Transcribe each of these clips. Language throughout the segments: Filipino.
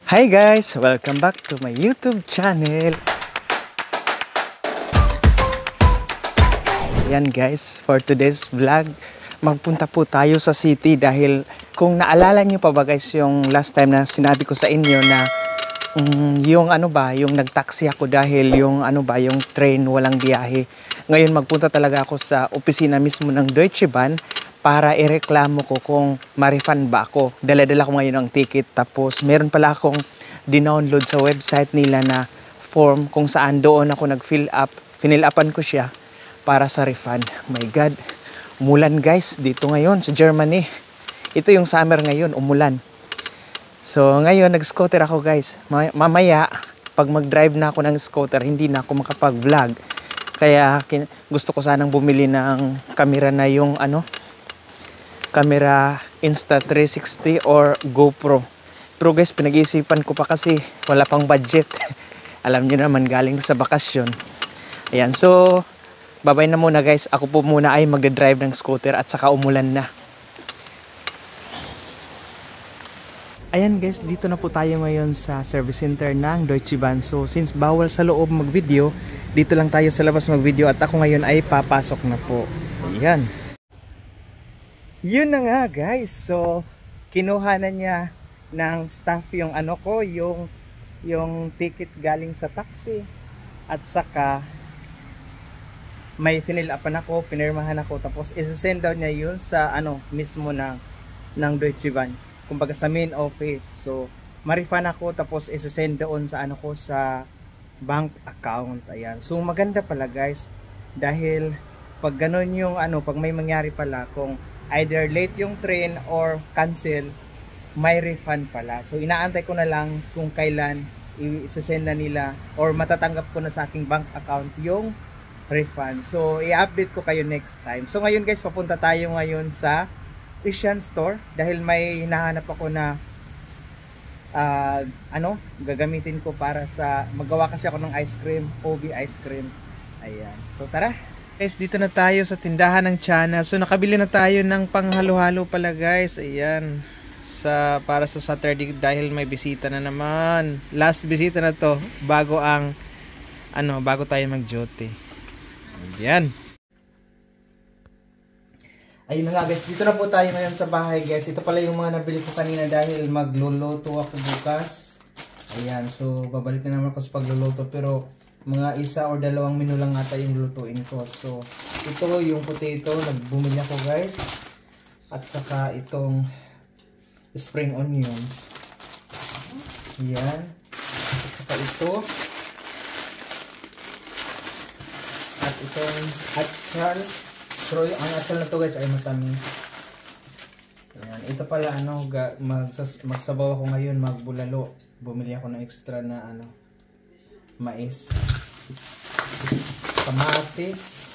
Hi guys! Welcome back to my YouTube channel. Yan guys, for today's vlog, magpunta po tayo sa city dahil kung naalala nyo pa ba guys yung last time na sinabi ko sa inyo na yung nagtaxi ako dahil yung train walang biyahe. Ngayon magpunta talaga ako sa opisina mismo ng Deutsche Bahn para ireklamo ko kung ma-refund ba ako. Dala-dala ko ngayon ang ticket, tapos meron pala akong dinownload sa website nila na form kung saan doon ako finill-upan ko siya para sa refund. My God, umulan guys dito ngayon sa Germany. Ito yung summer ngayon, umulan. So ngayon nag-scooter ako guys. Mamaya pag mag-drive na ako ng scooter, hindi na ako makapag-vlog. Kaya gusto ko sanang bumili ng camera na yung camera Insta360 or GoPro. Pero guys, pinag-iisipan ko pa kasi wala pang budget. Alam niyo naman, galing sa bakasyon. Ayan, so babay na muna guys. Ako po muna ay magdadrive ng scooter at saka umulan na. Ayan guys, dito na po tayo ngayon sa service center ng Deutsche Bahn. So since bawal sa loob mag-video, dito lang tayo sa labas mag-video at ako ngayon ay papasok na po. Ayan. Yun na nga guys. So kinuha na niya ng staff yung yung ticket galing sa taxi. At saka may finill-upan ako, pinirmahan ako, tapos i-send daw niya yun sa mismo ng Deutsche Bahn. Kumbaga sa main office. So ma-refund ako, tapos i-send doon sa sa bank account. Ayan. So maganda pala guys, dahil pag ganun yung pag may mangyari pala, kung either late yung train or cancel, may refund pala. So inaantay ko na lang kung kailan i-send na nila or matatanggap ko na sa aking bank account yung refund. So i-update ko kayo next time. So ngayon guys, papunta tayo ngayon sa Asian store dahil may hinahanap ako na gagamitin ko para sa magawa kasi ako ng ice cream, OB ice cream. Ayan. So tara. Guys, dito na tayo sa tindahan ng Chana. So nakabili na tayo ng panghalo-halo pala guys. Ayan. Para sa Saturday dahil may bisita na naman. Last bisita na to bago tayo mag-duty. Ayan. Ayun na nga guys, dito na po tayo ngayon sa bahay guys. Ito pala yung mga nabili ko kanina dahil magluluto ako bukas. Ayan, so babalik na naman ako sa pagluluto, pero mga 1 or 2 menu lang ata yung lutuin ko. So ito yung potato, nagbumili ako guys. At saka itong spring onions. Ayan. At saka ito. At itong atsal. Pero ang atsal na to guys ay matamis. Ayan. Ito pala magsabaw ako ngayon, magbulalo. Bumili ako ng extra na mais. Kamatis.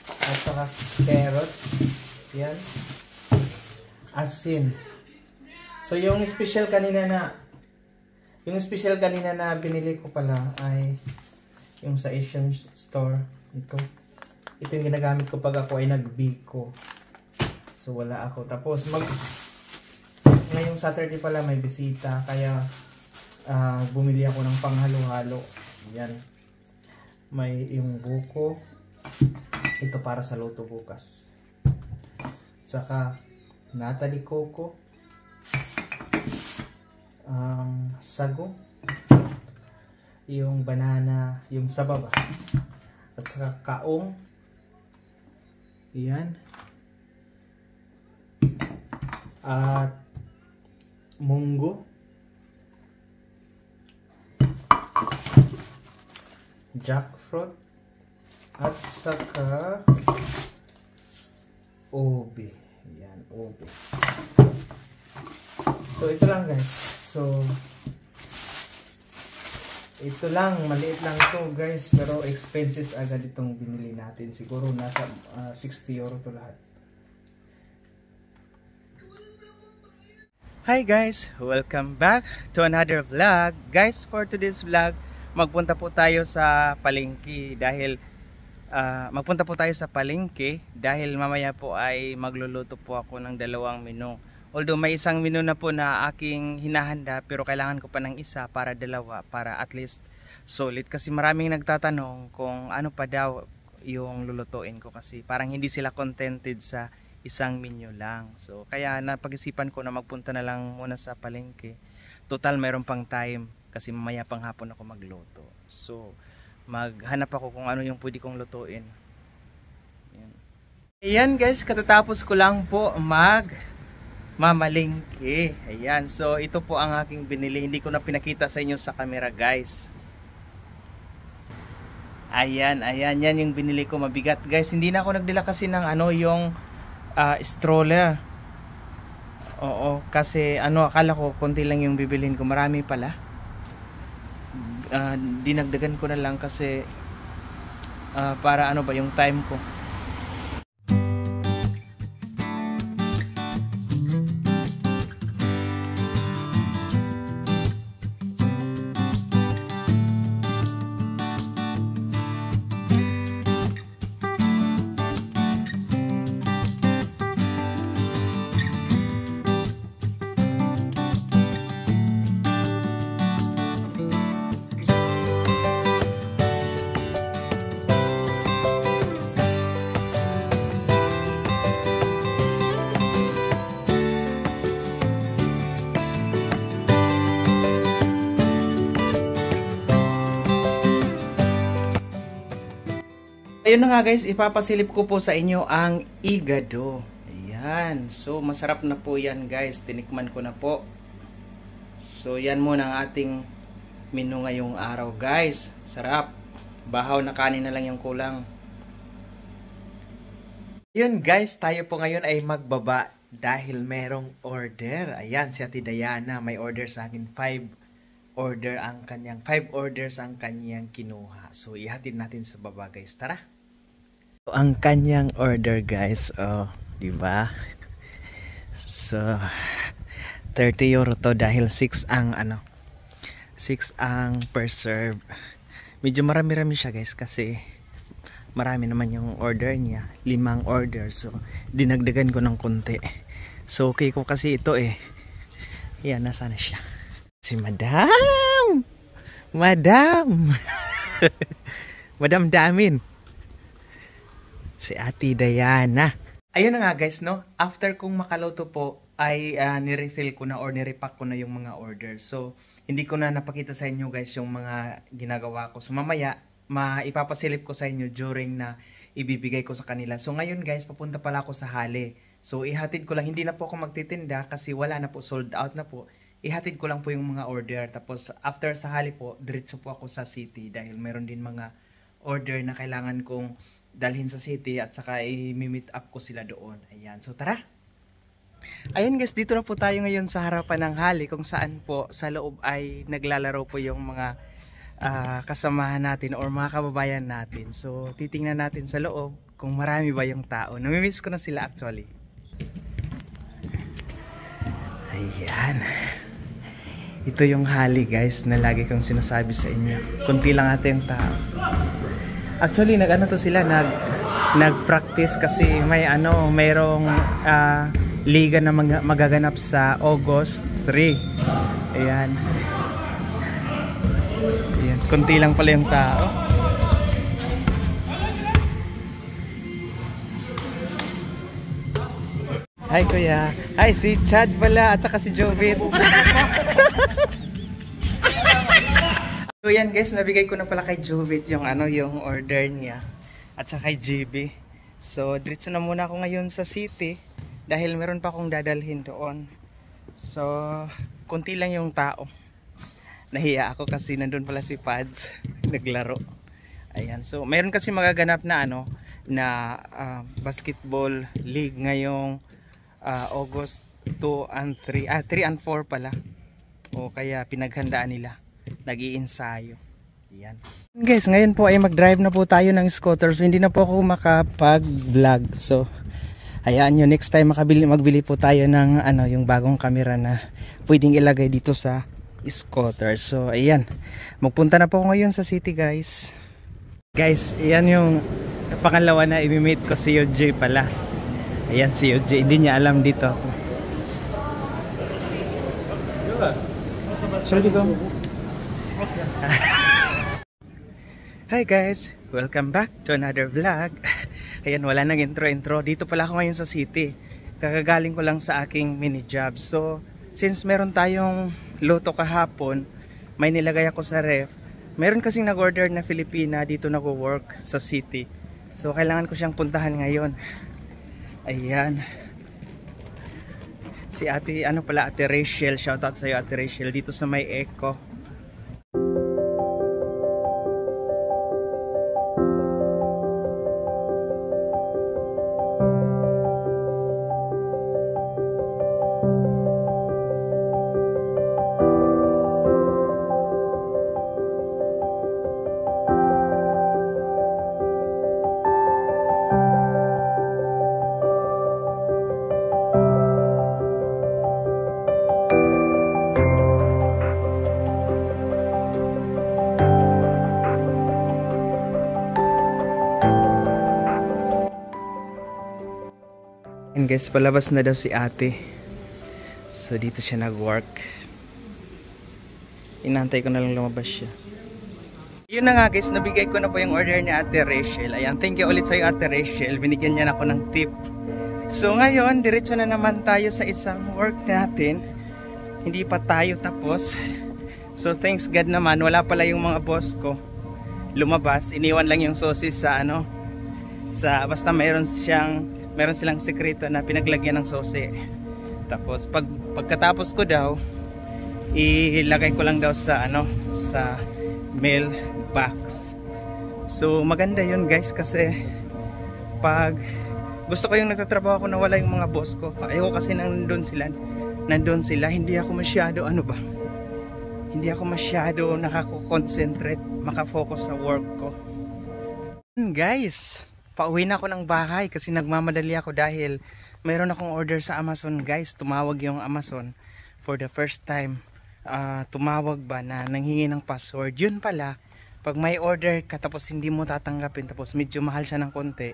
At saka carrots. Ayan. Asin. So yung special kanina na binili ko pala ay yung sa Asian store. Ito yung ginagamit ko pag ako ay nag-biko. So wala ako. Tapos ngayong Saturday pala may bisita, kaya bumili ako ng panghalo-halo. Yan. May yung buko. Ito para sa luto bukas. Saka nata de coco. Sago. Yung banana, yung sa baba. At saka kaong. Yan. At munggo. Jackfruit. At saka ube. Yan, ube. So ito lang guys. So ito lang, maliit lang to guys, pero expenses agad itong binili natin. Siguro nasa 60 euro to lahat. Hi guys, welcome back to another vlog. Guys, for today's vlog, magpunta po tayo sa palengke dahil mamaya po ay magluluto po ako ng 2 menu. Although may isang menu na po na aking hinahanda, pero kailangan ko pa ng isa para dalawa, para at least solid. Kasi maraming nagtatanong kung ano pa daw yung lulutuin ko, kasi parang hindi sila contented sa isang menu lang. So kaya napag-isipan ko na magpunta na lang muna sa palengke. Total meron pang time kasi mamaya pang hapon ako magluto. So maghanap ako kung ano yung pwede kong lutuin. Ayan guys, katatapos ko lang po mamalingki. Ayan, so ito po ang aking binili. Hindi ko na pinakita sa inyo sa camera guys. Ayan, yan yung binili ko, mabigat guys. Hindi na ako nagdala kasi ng ano, yung stroller. Oo, kasi akala ko konti lang yung bibilhin ko, marami pala. Dinagdagan ko na lang kasi para yung time ko. Ayun na nga guys, ipapasilip ko po sa inyo ang igado. Ayan, so masarap na po yan guys, tinikman ko na po. So yan muna ang ating menu ngayong araw guys. Sarap, bahaw na kanin na lang yung kulang. Yun guys, tayo po ngayon ay magbaba dahil merong order. Ayan, si Ate Diana may order sa akin, 5 orders ang kanyang kinuha. So ihatid natin sa baba guys, tara. Ang kanyang order guys, di ba? So 30 euro to dahil 6 ang 6 ang per serve. Medyo marami-rami siya guys kasi marami naman yung order niya, 5 order. So dinagdagan ko ng konti. So okay ko kasi ito Ayan, nasaan na siya? Si Madam Madam Damin, si Ate Diana. Ayun na nga guys, no? After kong makaloto po ay nirefill ko na or nirepack ko na yung mga order. So hindi ko na napakita sa inyo guys yung mga ginagawa ko. So mamaya maipapasilip ko sa inyo during na ibibigay ko sa kanila. So ngayon guys, papunta pala ako sa Hale. So ihatid ko lang, hindi na po ako magtitinda kasi wala na po, sold out na po. Ihatid ko lang po yung mga order. Tapos after sa Hale po, diretso po ako sa city dahil meron din mga order na kailangan kong dalhin sa city at saka i-meet up ko sila doon. Ayan, so tara. Ayan guys, dito na po tayo ngayon sa harapan ng Hale, kung saan po sa loob ay naglalaro po yung mga kasamahan natin or mga kababayan natin. So titingnan natin sa loob kung marami ba yung tao. Namimiss ko na sila actually. Ayan, ito yung Hale guys na lagi kong sinasabi sa inyo. Kunti lang ata yung tao. Actually nag-practice kasi mayroong liga na magaganap sa August 3. Ayan. Ayan, kunti lang pala yung tao. Hi kuya. Hi, si Chad pala at saka si Jovit. So yan guys, nabigay ko na pala kay Jovit yung yung order niya at saka kay GB. So diretso na muna ako ngayon sa city dahil meron pa akong dadalhin doon. So konti lang yung tao. Nahiya ako kasi nandun pala si Pads naglaro. Ayan, so meron kasi magaganap na basketball league ngayong August 2 and 3 and 4 pala. O kaya pinaghandaan nila, nag-iinsayo. Yan. Guys, ngayon po ay mag-drive na po tayo ng scooter. So hindi na po ako makapag-vlog. So hayaan nyo, next time magbili po tayo ng yung bagong camera na pwedeng ilagay dito sa scooter. So ayan, magpunta na po ako ngayon sa city guys. Guys, ayan yung pangalawa na i-meet ko, si OJ pala. Ayan si OJ, hindi niya alam dito ako. Entschuldigung. Hi guys! Welcome back to another vlog. Ayan, wala nang intro. Dito pala ako ngayon sa city. Kakagaling ko lang sa aking mini job. So, since meron tayong luto kahapon, may nilagay ako sa ref. Meron kasing nag-order na Filipina dito nag-work sa city. So, kailangan ko siyang puntahan ngayon. Ayan. Si ate, Ate Rachel. Shoutout sa'yo, Ate Rachel. Dito sa may Eco. And guys, palabas na daw si ate. So dito siya nag-work. Inantay ko na lang lumabas siya. Yun na nga guys, nabigay ko na po yung order ni Ate Rachel. Ayan, thank you ulit sa'yo Ate Rachel. Binigyan niya na ako ng tip. So ngayon, diretso na naman tayo sa isang work natin. Hindi pa tayo tapos. So thanks God naman, wala pala yung mga boss ko lumabas. Iniwan lang yung sosis sa basta meron silang sekreto na pinaglagyan ng sose. Tapos pagkatapos ko daw, ilagay ko lang daw sa mail box. So maganda yun guys, kasi pag gusto ko yung nagtatrabaho ko na wala yung mga boss ko. Ayoko kasi nandun sila, hindi ako masyado nakako-concentrate, makafocus sa work ko. Guys, pauwi na ako ng bahay kasi nagmamadali ako dahil mayroon akong order sa Amazon guys. Tumawag yung Amazon for the first time. Tumawag ba na nanghingi ng password. Yun pala, pag may order ka tapos hindi mo tatanggapin, tapos medyo mahal siya ng konti,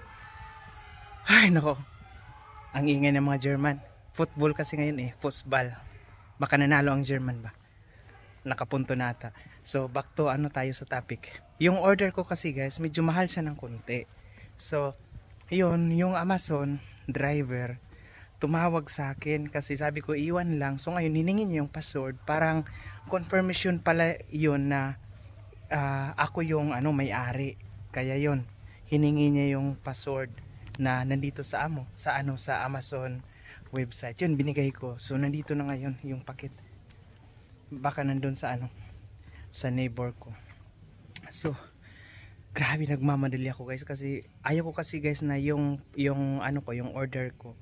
ay nako, ang ingay ng mga German. Football kasi ngayon football. Baka nanalo ang German ba? Nakapunto na ata. So back to tayo sa topic. Yung order ko kasi guys, medyo mahal siya ng konti. So, yun, yung Amazon driver tumawag sa akin kasi sabi ko iwan lang. So ngayon hiningi niya yung password. Parang confirmation pala yun na ako yung may-ari. Kaya yun, hiningi niya yung password na nandito sa Amazon website. Yun, binigay ko. So nandito na ngayon yung paket. Baka nandun sa neighbor ko. So grabe, nagmamadali ako guys kasi ayaw ko kasi guys na yung order ko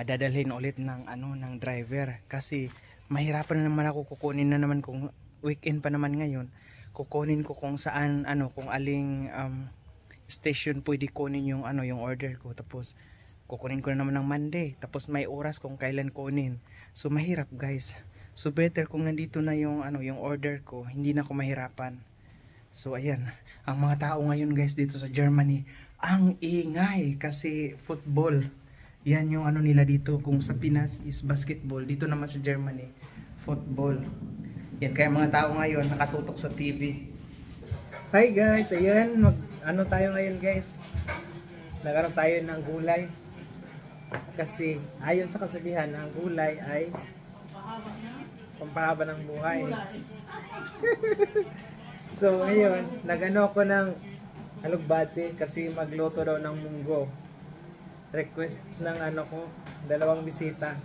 dadalhin ulit ng driver kasi mahirapan na naman ako. Kukunin na naman kung weekend pa naman ngayon. Kukunin ko kung saan kung aling station pwede kunin yung order ko, tapos kukunin ko na naman ng Monday, tapos may oras kung kailan kunin. So mahirap guys. So better kung nandito na yung order ko, hindi na ako mahirapan. So ayan, ang mga tao ngayon guys dito sa Germany, ang ingay kasi football. Yan yung nila dito. Kung sa Pinas is basketball, dito naman sa Germany, football. Yan, kaya mga tao ngayon nakatutok sa TV. Hi guys, ayan, tayo ngayon guys. Nagkaroon tayo ng gulay. Kasi ayon sa kasabihan, ang gulay ay pampahaba ng buhay. So ngayon, nagano ko ng alugbati kasi magluto daw ng munggo. Request ng ko, 2 bisita.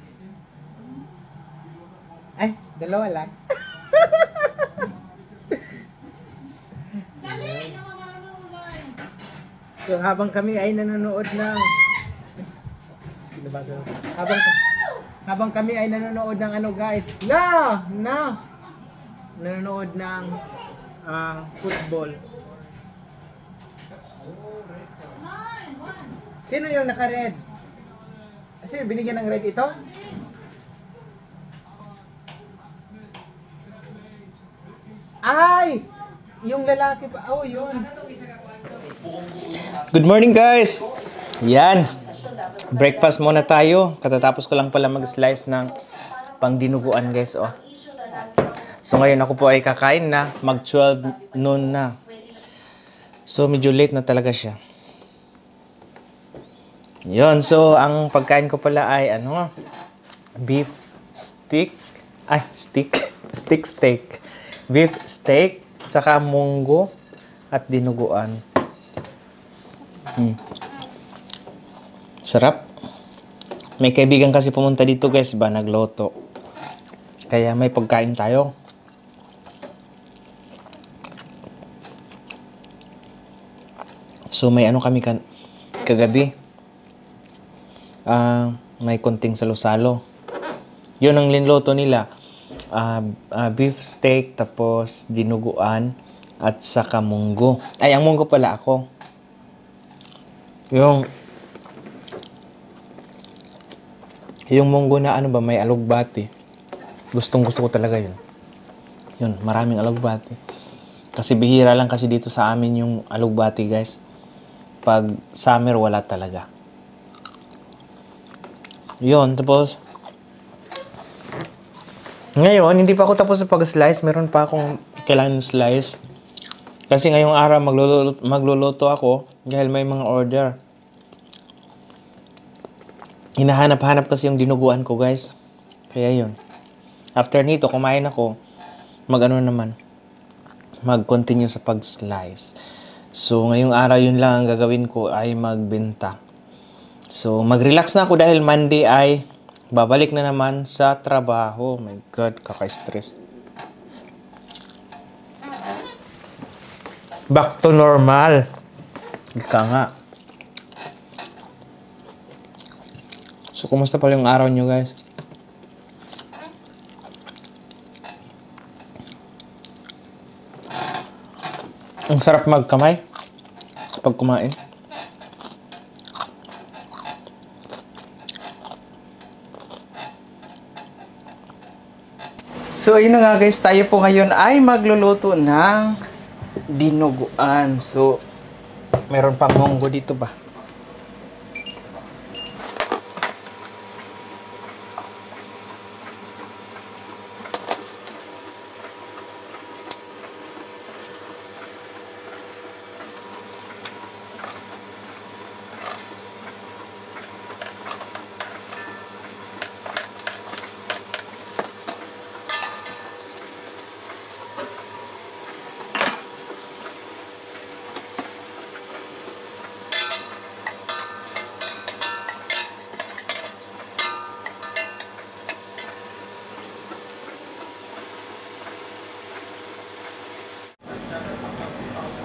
Ay, 2 lang. So habang kami ay nanonood ng habang kami ay nanonood ng guys. Nanonood ng football. Sino yung naka-red? Sino binigyan ng red ito? Ay! Yung lalaki pa. Oh, yun. Good morning guys! Yan. Breakfast muna tayo. Katatapos ko lang pala mag-slice ng pangdinuguan guys. Oh. So ngayon ako po ay kakain na, mag 12 noon na. So medyo late na talaga siya. Yun, so ang pagkain ko pala ay beef steak. Ay, steak. Beef steak, tsaka munggo at dinuguan. Sarap. May kaibigan kasi pumunta dito guys ba, nagloto. Kaya may pagkain tayo. So may kami kagabi. May konting salo-salo. Yun ang linloto nila. Beef steak, tapos dinuguan, at saka munggo. Ay, ang munggo pala ako. Yung munggo na may alugbati. Gustong gusto ko talaga yun. Yun, maraming alugbati. Kasi bihira lang kasi dito sa amin yung alugbati guys. Pag summer, wala talaga. Yun, tapos ngayon, hindi pa ako tapos sa pag-slice. Meron pa akong kailangan slice. Kasi ngayong araw magluluto ako dahil may mga order. Hinahanap-hanap kasi yung dinuguan ko, guys. Kaya yun. After nito, kumain ako, mag-continue sa pag-slice. So, ngayong araw yun lang ang gagawin ko ay magbenta. So, mag-relax na ako dahil Monday ay babalik na naman sa trabaho. Oh my God, kaka-stress. Back to normal. Ika nga. So, kumusta pala yung araw nyo, guys? Ang sarap magkamay kapag kumain. So, yun na nga guys, tayo po ngayon ay magluluto ng dinuguan. So, meron pang munggo dito ba?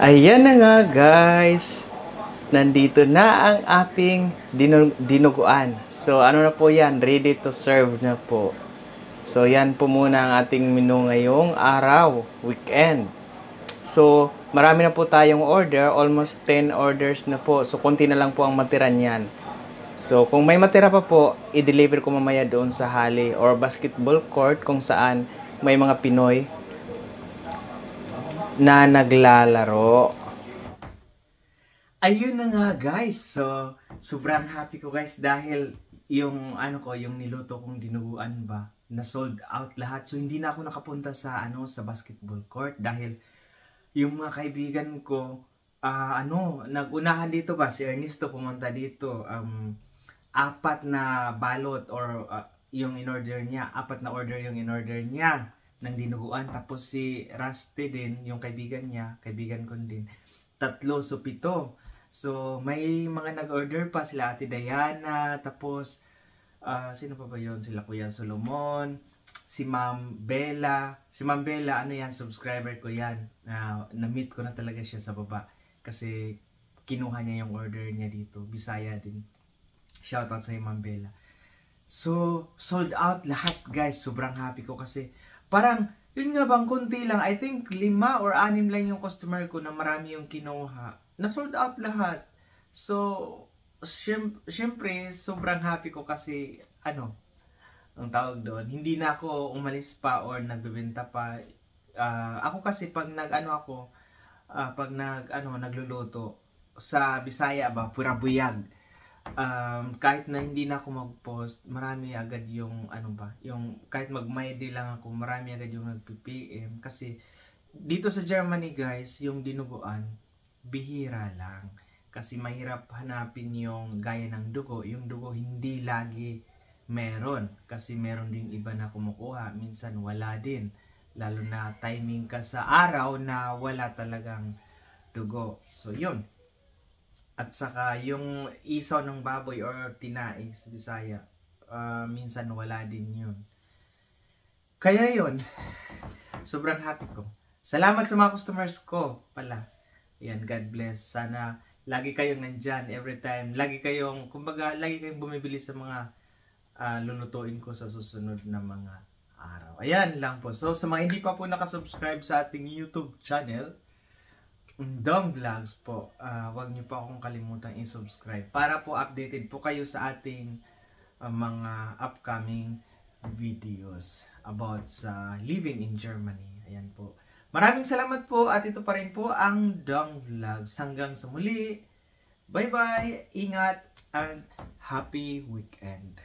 Ayan na nga guys, nandito na ang ating dinuguan. So ano na po yan, ready to serve na po. So yan po muna ang ating menu ngayong araw, weekend. So marami na po tayong order, almost 10 orders na po. So konti na lang po ang matira niyan. So kung may matira pa po, i-deliver ko mamaya doon sa Hali or basketball court kung saan may mga Pinoy na naglalaro. Ayun na nga guys. So, sobrang happy ko guys dahil yung yung niluto kong dinuguan ba, na sold out lahat. So, hindi na ako nakapunta sa sa basketball court dahil yung mga kaibigan ko nagunahan dito ba, si Ernesto pumunta dito. 4 na balot or yung in-order niya, 4 na order yung in-order niya ng dinuguan. Tapos si Rusty din, yung kaibigan ko din, 3, so 7. So may mga nag-order pa, sila Ate Diana, tapos sino pa ba yun? Sila Kuya Solomon, si Ma'am Bella. Si Ma'am Bella, subscriber ko yan. Na-meet ko na talaga siya sa baba kasi kinuha niya yung order niya dito. Bisaya din. Shoutout sa Ma'am Bella. So sold out lahat guys. Sobrang happy ko kasi parang, yun nga bang, konti lang. I think 5 or 6 lang yung customer ko na marami yung kinuha. Na-sold out lahat. So, syempre, sobrang happy ko kasi, ang tawag doon, hindi na ako umalis pa or nagbebenta pa. Ako kasi, pag nagluluto, sa Bisaya ba, pura buyag. kahit na hindi na ako mag-post, marami agad yung yung kahit mag-my day lang ako, marami agad yung nag-PM kasi dito sa Germany guys, yung dinuguan bihira lang kasi mahirap hanapin yung gaya ng dugo. Yung dugo hindi lagi meron kasi meron ding iba na kumukuha, minsan wala din, lalo na timing ka sa araw na wala talagang dugo. So yun. At saka yung isaw ng baboy or tinai sa Bisaya, minsan wala din yun. Kaya yun, sobrang happy ko. Salamat sa mga customers ko pala. Yan, God bless. Sana lagi kayong nandyan every time. Lagi kayong bumibili sa mga lulutuin ko sa susunod na mga araw. Ayan lang po. So sa mga hindi pa po nakasubscribe sa ating YouTube channel, Dong Vlogs po, huwag niyo po akong kalimutang i-subscribe para po updated po kayo sa ating mga upcoming videos about sa living in Germany. Ayan po. Maraming salamat po at ito pa rin po ang Dong Vlogs. Hanggang sa muli. Bye bye, ingat, and happy weekend.